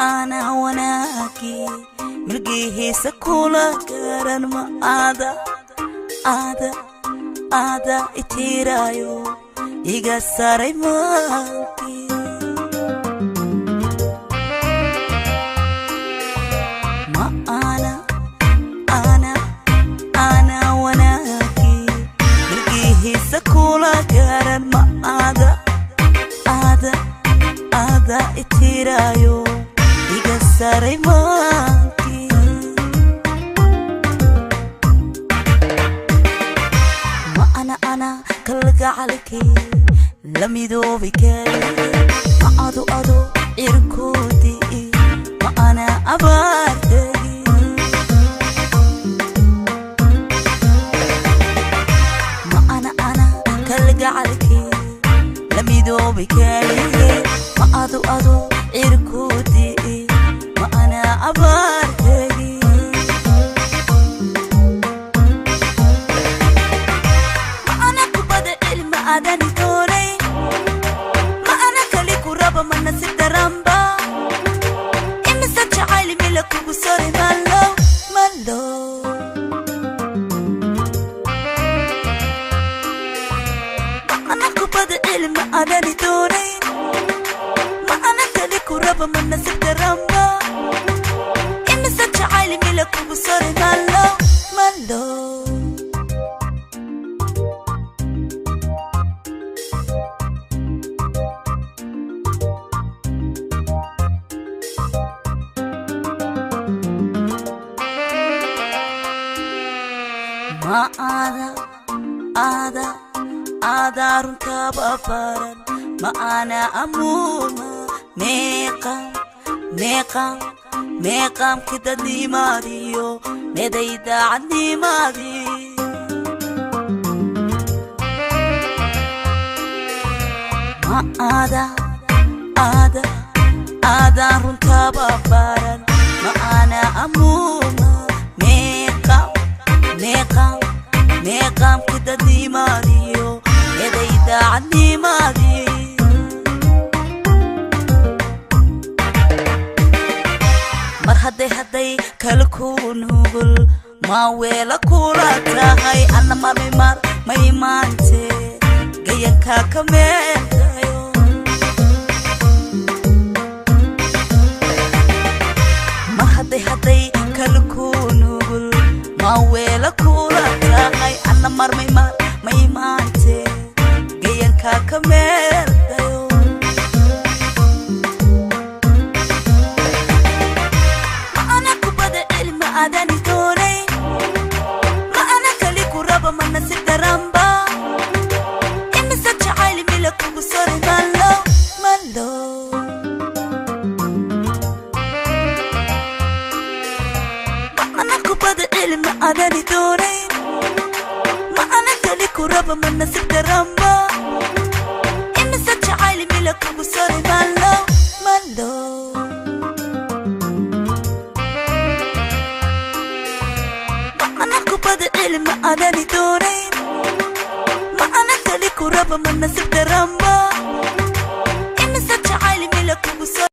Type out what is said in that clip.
أنا وناكي ملقيه سكولا كرن ما ada itirayo iga saray maanki ma ana wanaki milkihi sakula garan ma ada itirayo iga saray maanki أنا كلقى عليكي لم يذوبك ما أدو إركودي ما أنا أبارتي ما أنا كلقى عليكي لم يذوبك ما أدو إركودي ما أنا أبارتي adani tore ma ana kali kuraba manna sitaramba imisa chaali mila kugusore malo ma ana kubada ilma adani tore ma ana kali kuraba manna sitaramba imisa chaali mila kugusore malo ما ada runta babaran ma ana amuma meqam kidani mariyo nedayda anni mari ma ada runta babaran ma ana amuma meqam kidani mariyo nedayda anni mari mar haday kalkuun hugul ma weela kula tahay ana mar may maante gayanka kameeyo mar haday kalkuun hugul ma weela kula tahay ana mar may maante gayanka kameeyo adani tore ma ana kali kuraba manna sitaramba imisa chaali mila kugusore malo ma ana kubada ilma adani tore ma ana kali kuraba manna sitaramba imisa chaali mila kugusore